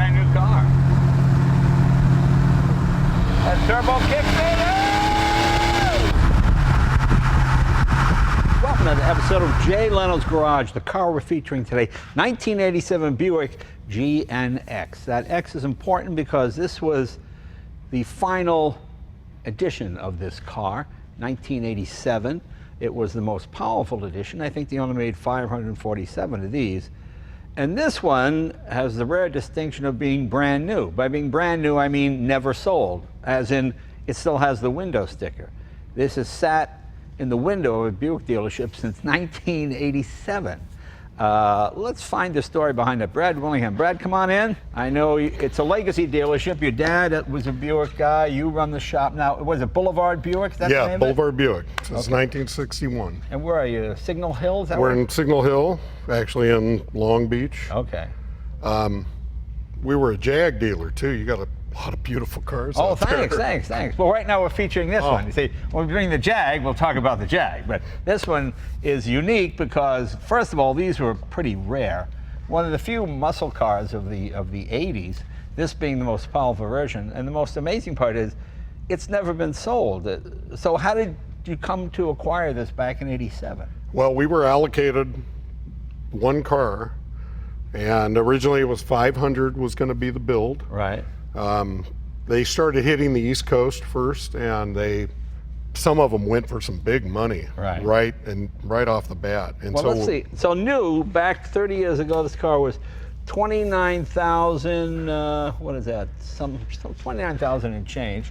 brand new car. That turbo kick, baby! Welcome to the episode of Jay Leno's Garage. The car we're featuring today, 1987 Buick GNX. That X is important because this was the final edition of this car, 1987. It was the most powerful edition. I think they only made 547 of these. And this one has the rare distinction of being brand new. By being brand new, I mean never sold, as in it still has the window sticker. This has sat in the window of a Buick dealership since 1987. Let's find the story behind it. Brad Willingham. Brad, come on in. I know it's a legacy dealership. Your dad was a Buick guy. You run the shop now. Was it Boulevard Buick? Yeah, Boulevard Buick since 1961. And where are you? Signal Hill? Is that We're in Signal Hill, actually in Long Beach. Okay. We were a Jag dealer too. You got a lot of beautiful cars. Oh, out there. thanks. Well, right now we're featuring this one. You see, when we bring the Jag, we'll talk about the Jag. But this one is unique because, first of all, these were pretty rare. One of the few muscle cars of the 80s, this being the most powerful version. And the most amazing part is, it's never been sold. So how did you come to acquire this back in '87? Well, we were allocated one car, and originally it was 500 was going to be the build. Right. They started hitting the East Coast first, and some of them went for some big money, right off the bat. And well, so let's see. So new back 30 years ago, this car was 29,000. What is that? Some 29,000 and change,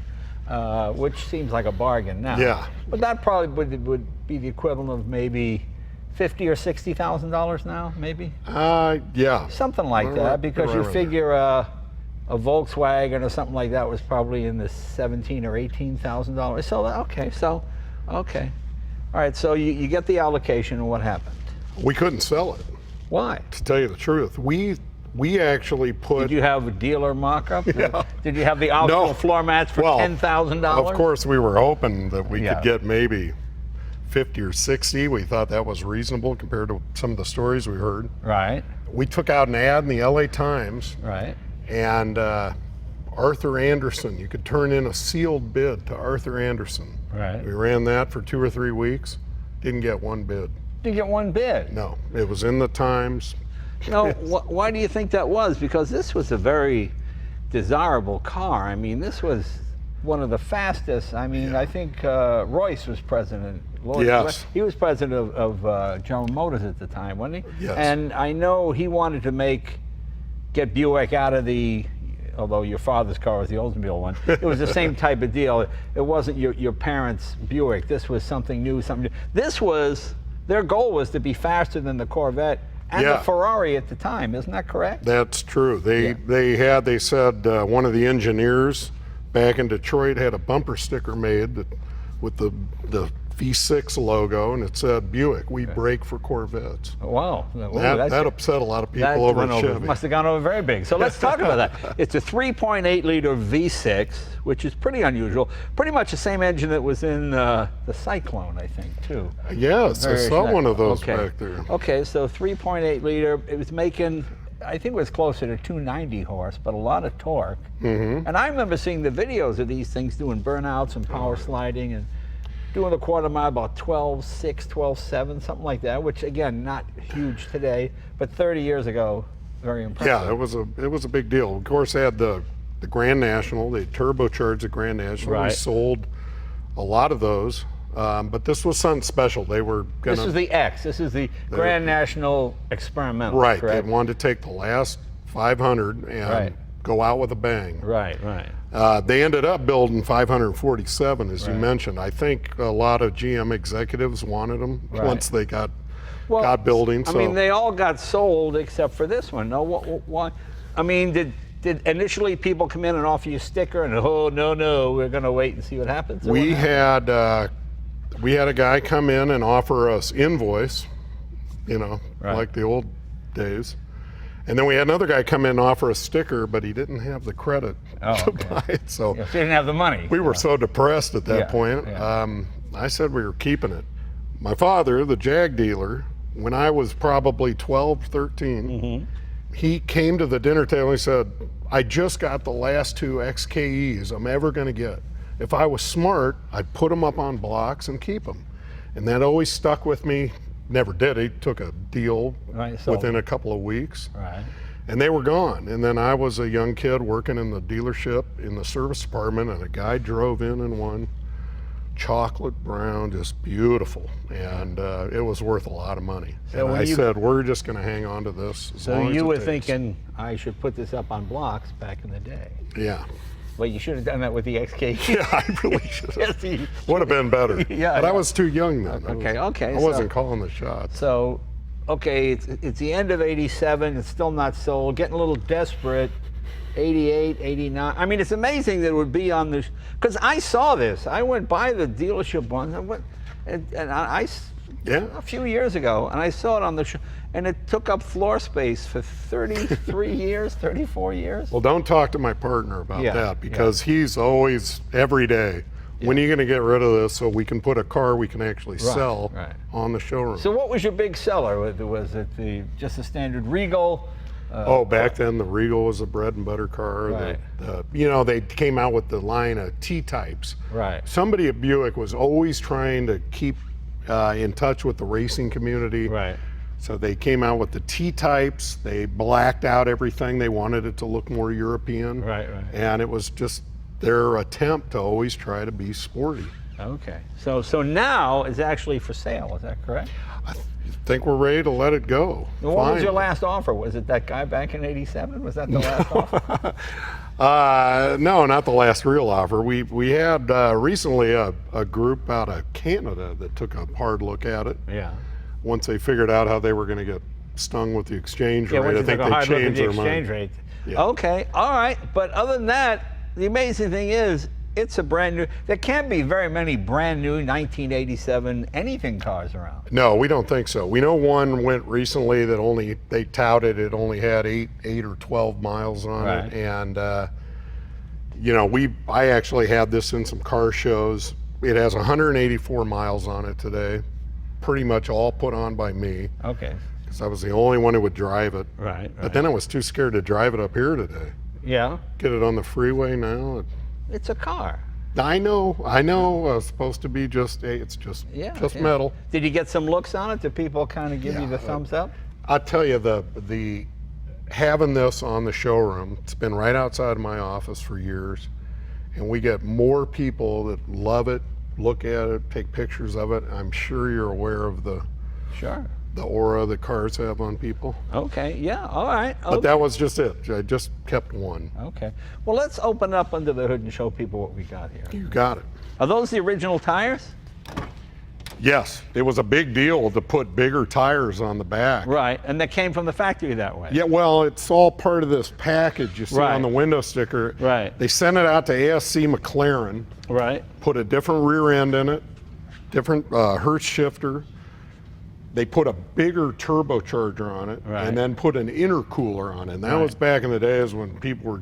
which seems like a bargain now. Yeah. But that probably would be the equivalent of maybe $50,000 or $60,000 now, maybe. Yeah. Something like that, because you figure a Volkswagen or something like that was probably in the $17,000 or $18,000. So okay. All right. So you get the allocation, and what happened? We couldn't sell it. Why? To tell you the truth, we actually put. Did you have a dealer mock-up? Yeah. Did you have the optional floor mats for $10,000? Of course, we were hoping that we could get maybe 50 or 60. We thought that was reasonable compared to some of the stories we heard. Right. We took out an ad in the LA Times. Right. And Arthur Anderson, you could turn in a sealed bid to Arthur Anderson. Right. We ran that for 2 or 3 weeks. Didn't get one bid. Didn't get one bid? No. It was in the Times. No. Why do you think that was? Because this was a very desirable car. I mean, this was one of the fastest. I mean, I think Royce was president. Yes. He was president of General Motors at the time, wasn't he? Yes. And I know he wanted to get Buick out of although your father's car was the Oldsmobile one, it was the same type of deal. It wasn't your parents' Buick. This was something new, their goal was to be faster than the Corvette and the Ferrari at the time. Isn't that correct? That's true. They said one of the engineers back in Detroit had a bumper sticker made with the V6 logo, and it said Buick, we brake for Corvettes. Wow. That upset a lot of people over at Chevy. Must have gone over very big. So let's talk about that. It's a 3.8 liter V6, which is pretty unusual. Pretty much the same engine that was in the Cyclone, I think, too. Yes, I saw one of those back there. Okay, so 3.8 liter. It was making, I think it was closer to 290 horse, but a lot of torque. Mm-hmm. And I remember seeing the videos of these things doing burnouts and power sliding and doing the quarter mile about 12.6, 12.7, something like that, which again, not huge today, but 30 years ago, very impressive. Yeah, it was a big deal. Of course, they had the Grand National. They turbocharged the Grand National. Right. We sold a lot of those, but this was something special. They were gonna. This is the X. This is the Grand National Experimental. Right. Correct? They wanted to take the last 500 and go out with a bang. Right. They ended up building 547, as you mentioned. I think a lot of GM executives wanted them once they got building. I mean, they all got sold except for this one. No, why? I mean, did initially people come in and offer you a sticker and no, we're going to wait and see what happens? We had a guy come in and offer us invoice, like the old days. And then we had another guy come in and offer a sticker, but he didn't have the credit to buy it. So he didn't have the money. We were so depressed at that point. Yeah. I said we were keeping it. My father, the Jag dealer, when I was probably 12, 13, he came to the dinner table and he said, I just got the last 2 XKEs I'm ever going to get. If I was smart, I'd put them up on blocks and keep them. And that always stuck with me. Never did. He took a deal within a couple of weeks. Right. And they were gone. And then I was a young kid working in the dealership in the service department, and a guy drove in one, chocolate brown, just beautiful. And it was worth a lot of money. So and I said, we're just going to hang on to this. So you were thinking, I should put this up on blocks back in the day. Yeah. Well, you should have done that with the XK. Yeah, I really should have. Yes, would have been better. Yeah, but I was too young then. Okay. I wasn't calling the shots. So, okay, it's the end of '87. It's still not sold. Getting a little desperate. '88, '89. I mean, it's amazing that it would be on this, because I saw this. I went by the dealership once. A few years ago, and I saw it on the show, and it took up floor space for 33 years, 34 years. Well, don't talk to my partner about that, because he's always, every day, when are you going to get rid of this so we can put a car we can actually sell on the showroom? So what was your big seller? Was it just the standard Regal? Back then the Regal was a bread and butter car. Right. They came out with the line of T-types. Right. Somebody at Buick was always trying to keep in touch with the racing community. Right. So they came out with the T-types. They blacked out everything. They wanted it to look more European. Right. And it was just their attempt to always try to be sporty. Okay. So now it's actually for sale. Is that correct? I think we're ready to let it go. Well, what was your last offer? Was it that guy back in '87? Was that the last offer? No, not the last real offer. We had recently a group out of Canada that took a hard look at it. Yeah. Once they figured out how they were going to get stung with the exchange rate, I think they changed their mind. Rate. Yeah. Okay, all right. But other than that, the amazing thing is, it's a brand new. There can't be very many brand new 1987 anything cars around. No, we don't think so. We know one went recently that they touted it only had 8 or 12 miles on it, and I actually had this in some car shows. It has 184 miles on it today, pretty much all put on by me. Okay. Because I was the only one who would drive it. Right. But then I was too scared to drive it up here today. Yeah. Get it on the freeway now. It's a car. I know. It's supposed to be it's just metal. Did you get some looks on it? Did people kind of give you the thumbs up? I'll tell you, the having this on the showroom, it's been right outside of my office for years, and we get more people that love it, look at it, take pictures of it. I'm sure you're aware of the aura that cars have on people. Okay, yeah, all right. Okay. But that was just it. I just kept one. Okay. Well, let's open up under the hood and show people what we got here. You got it. Are those the original tires? Yes. It was a big deal to put bigger tires on the back. Right, and they came from the factory that way. Yeah, well, it's all part of this package you see on the window sticker. Right. They sent it out to ASC McLaren. Right. Put a different rear end in it, different Hertz shifter. They put a bigger turbocharger on it, and then put an intercooler on it. And that was back in the days when people were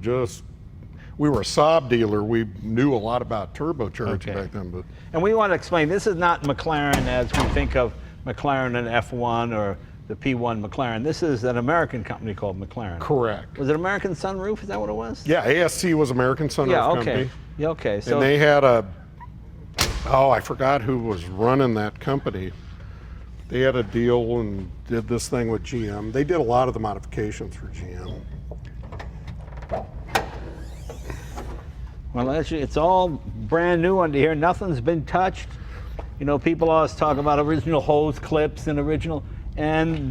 we were a Saab dealer. We knew a lot about turbocharging back then. But and we want to explain, this is not McLaren as we think of McLaren and F1 or the P1 McLaren. This is an American company called McLaren. Correct. Was it American Sunroof? Is that what it was? Yeah, ASC was American Sunroof company. Yeah, okay. So and they had I forgot who was running that company. They had a deal and did this thing with GM. They did a lot of the modifications for GM. Well, actually, it's all brand new under here. Nothing's been touched. People always talk about original hose clips and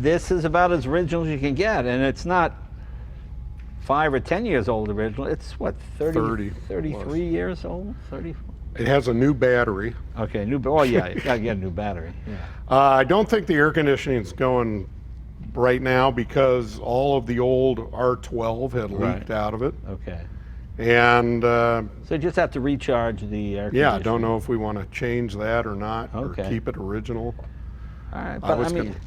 this is about as original as you can get. And it's not 5 or 10 years old original. It's what, 33 years old? 34? It has a new battery. Okay, you gotta get a new battery. Yeah. I don't think the air conditioning is going right now because all of the old R12 had leaked out of it. Okay. And so you just have to recharge the air conditioning. Yeah, I don't know if we want to change that or not, or keep it original. All right, but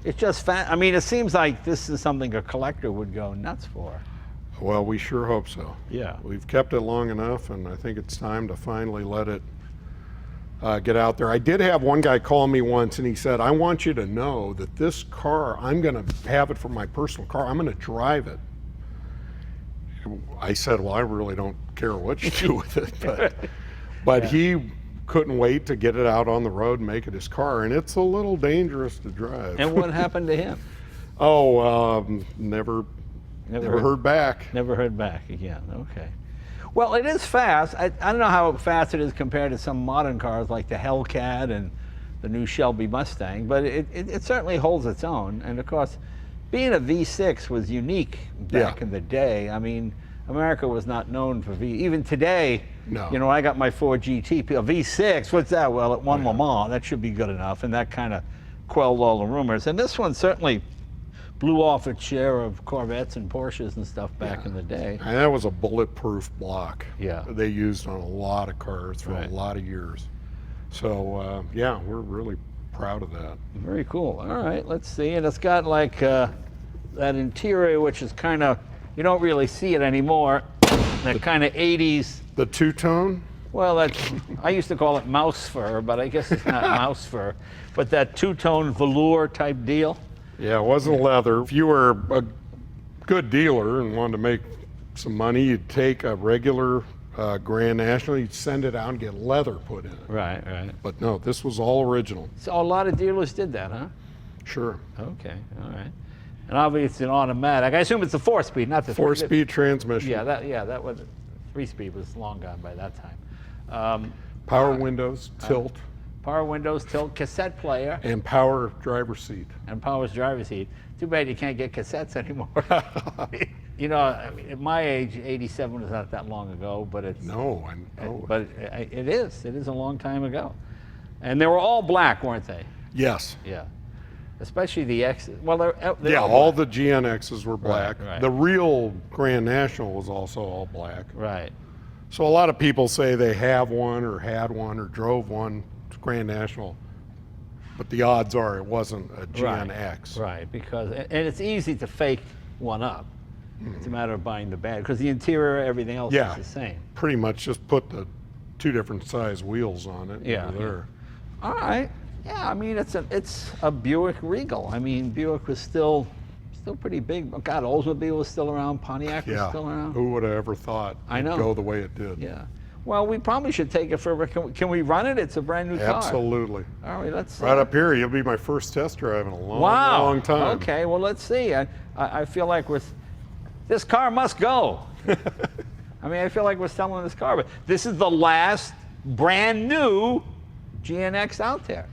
it's just it seems like this is something a collector would go nuts for. Well, we sure hope so. Yeah. We've kept it long enough, and I think it's time to finally let it get out there. I did have one guy call me once, and he said, I want you to know that this car, I'm going to have it for my personal car. I'm going to drive it. I said, well, I really don't care what you do with it. But he couldn't wait to get it out on the road and make it his car. And it's a little dangerous to drive. And what happened to him? Oh, never heard back. Never heard back again. Okay. Well, it is fast. I don't know how fast it is compared to some modern cars like the Hellcat and the new Shelby Mustang, but it certainly holds its own. And of course, being a V6 was unique back in the day. I mean, America was not known for even today. No. You know, I got my Ford GT, a V6. What's that? Well, it won Le Mans. That should be good enough, and that kind of quelled all the rumors. And this one certainly blew off its share of Corvettes and Porsches and stuff back in the day. And that was a bulletproof block. Yeah. They used on a lot of cars for a lot of years. So yeah, we're really proud of that. Very cool. All right, let's see. And it's got like that interior, which is kind of, you don't really see it anymore. That kind of 80s. The two-tone? Well, I used to call it mouse fur, but I guess it's not mouse fur. But that two-tone velour type deal. Yeah, it wasn't leather. If you were a good dealer and wanted to make some money, you'd take a regular Grand National, you'd send it out and get leather put in it. Right, right. But no, this was all original. So a lot of dealers did that, huh? Sure. Okay, all right. And obviously it's an automatic. I assume it's a 4-speed, not the 4-speed transmission. Yeah, that was 3-speed was long gone by that time. Power windows, tilt. Power windows, tilt, cassette player. And power driver's seat. And power's driver's seat. Too bad you can't get cassettes anymore. You know, I mean, at my age, 87 was not that long ago, but it's... No, I know. But it is. It is a long time ago. And they were all black, weren't they? Yes. Yeah. Especially the X's. Well, they're yeah, all the GNXs were black. Right, right. The real Grand National was also all black. Right. So a lot of people say they have one or had one or drove one Grand National, but the odds are it wasn't a GNX. Right, because, and it's easy to fake one up. It's a matter of buying the badge, because the interior, everything else is the same. Pretty much just put the 2 different size wheels on it. Yeah. There. All right. Yeah, I mean, it's a Buick Regal. I mean, Buick was still pretty big. God, Oldsmobile was still around. Pontiac was still around. Who would have ever thought it'd go the way it did? Yeah. Well, we probably should take it for. Can we run it? It's a brand new car. Absolutely. All right, let's. Right up here, you'll be my first test drive in a long, long time. Okay, well, let's see. I feel like this car must go. I mean, I feel like we're selling this car, but this is the last brand new GNX out there.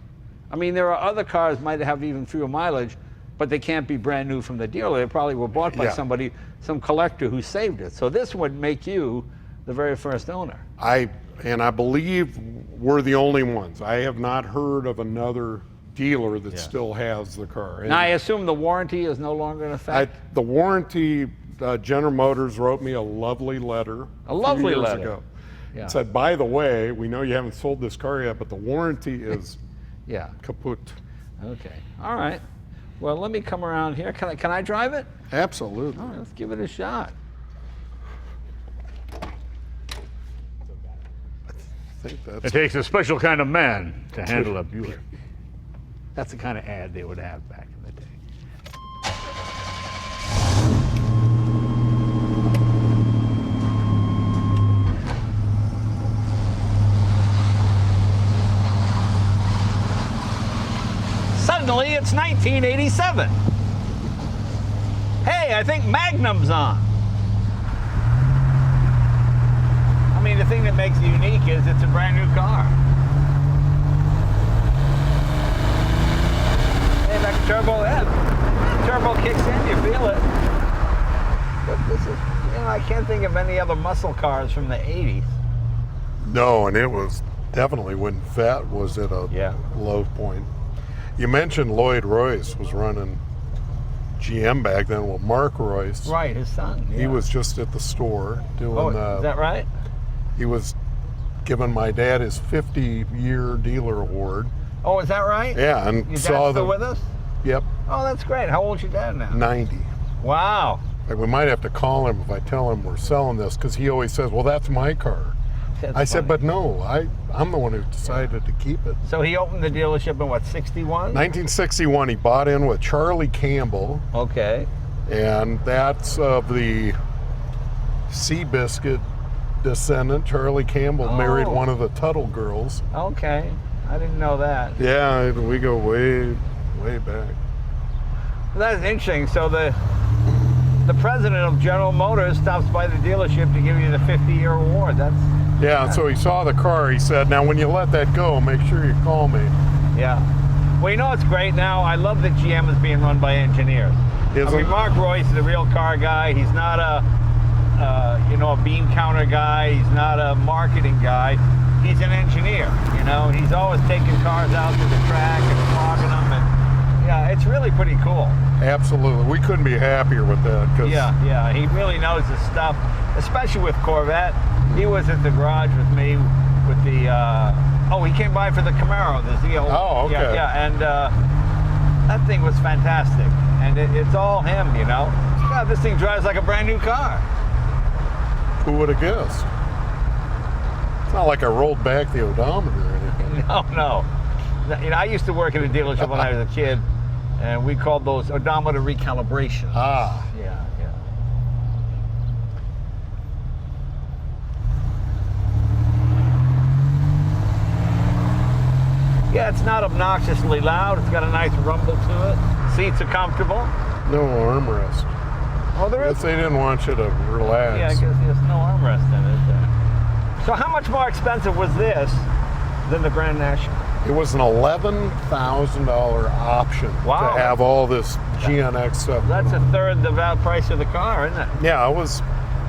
I mean, there are other cars might have even fewer mileage, but they can't be brand new from the dealer. They probably were bought by somebody, some collector who saved it. So this would make you the very first owner. I believe we're the only ones. I have not heard of another dealer that still has the car. Now, I assume the warranty is no longer in effect? The warranty, General Motors wrote me a lovely letter a lovely few years letter. ago. Yeah. It said, by the way, we know you haven't sold this car yet, but the warranty is kaput. Okay. All right. Well, let me come around here. Can I drive it? Absolutely. All right, let's give it a shot. It takes a special kind of man to handle a Buick. That's the kind of ad they would have back in the day. Suddenly, it's 1987. Hey, I think Magnum's on. I mean, the thing that makes it unique is it's a brand new car. Hey, that turbo, turbo kicks in, you feel it. But this is, you know, I can't think of any other muscle cars from the 80s. No, and it was definitely when Vet was at a low point. You mentioned Lloyd Royce was running GM back then. Well, Mark Royce. Right, his son. He was just at the store doing. Is that right? He was giving my dad his 50-year dealer award. Oh, is that right? Yeah, and your saw dad's still with us? Yep. Oh, that's great. How old's your dad now? 90. Wow. Like, we might have to call him if I tell him we're selling this, because he always says, well, that's my car. I said, but no, I'm the one who decided to keep it. So he opened the dealership in what, 61? 1961, he bought in with Charlie Campbell. Okay. And that's of the Seabiscuit descendant. Charlie Campbell married one of the Tuttle girls. Okay, I didn't know that. Yeah, we go way, way back. That's interesting. So the president of General Motors stops by the dealership to give you the 50-year award. Yeah, and so he saw the car. He said, "Now, when you let that go, make sure you call me." Yeah. Well, you know what's great now? I love that GM is being run by engineers. Mark Royce is a real car guy. He's not a bean counter guy. He's not a marketing guy. He's an engineer. He's always taking cars out to the track and flogging them, and yeah, it's really pretty cool. Absolutely, we couldn't be happier with that. Yeah, he really knows his stuff, especially with Corvette. He was at the garage with me with the. He came by for the Camaro, the Z. Oh, okay. Yeah, and that thing was fantastic, and it's all him, God, this thing drives like a brand new car. Who would have guessed? It's not like I rolled back the odometer or anything. No. I used to work at a dealership when I was a kid, and we called those odometer recalibration. Ah. Yeah. Yeah, it's not obnoxiously loud. It's got a nice rumble to it. Seats are comfortable. No armrest. Oh, there is. I guess they didn't want you to relax. Yeah, I guess there's no armrest in it. So how much more expensive was this than the Grand National? It was an $11,000 option to have all this GNX stuff. That's a third the price of the car, isn't it? Yeah, it was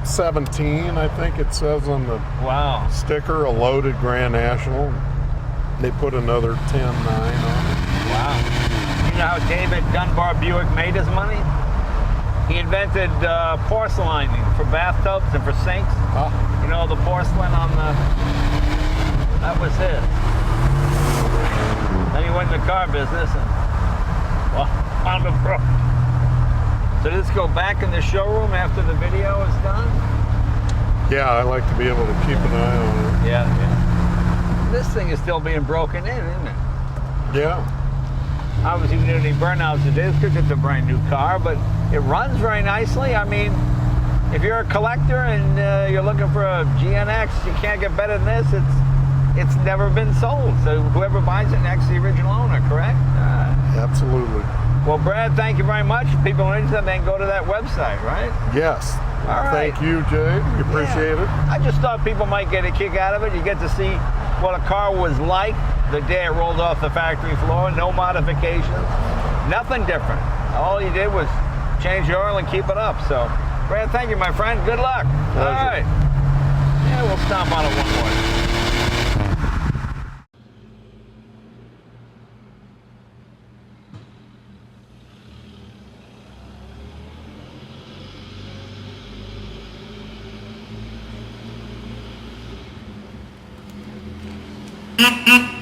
17, I think it says on the sticker, a loaded Grand National. They put another 10.9 on it. Wow. You know how David Dunbar Buick made his money? He invented porcelaning for bathtubs and for sinks. The porcelain on the... That was it. Then he went in the car business and found a pro. So does this go back in the showroom after the video is done? Yeah, I like to be able to keep an eye on it. Yeah. This thing is still being broken in, isn't it? Yeah. Obviously, we didn't do any burnouts today because it's a brand new car, but it runs very nicely. I mean, if you're a collector and you're looking for a GNX, you can't get better than this. It's never been sold. So whoever buys it next to the original owner, correct? Absolutely. Well, Brad, thank you very much. If people are interested, then go to that website, right? Yes. All right. Thank you, Jay. We appreciate it. I just thought people might get a kick out of it. You get to see what a car was like the day it rolled off the factory floor. No modifications. Nothing different. All you did was change the oil and keep it up. So, Brad, thank you, my friend. Good luck. Pleasure. All right. Yeah, we'll stomp on it one more. Mm-hmm.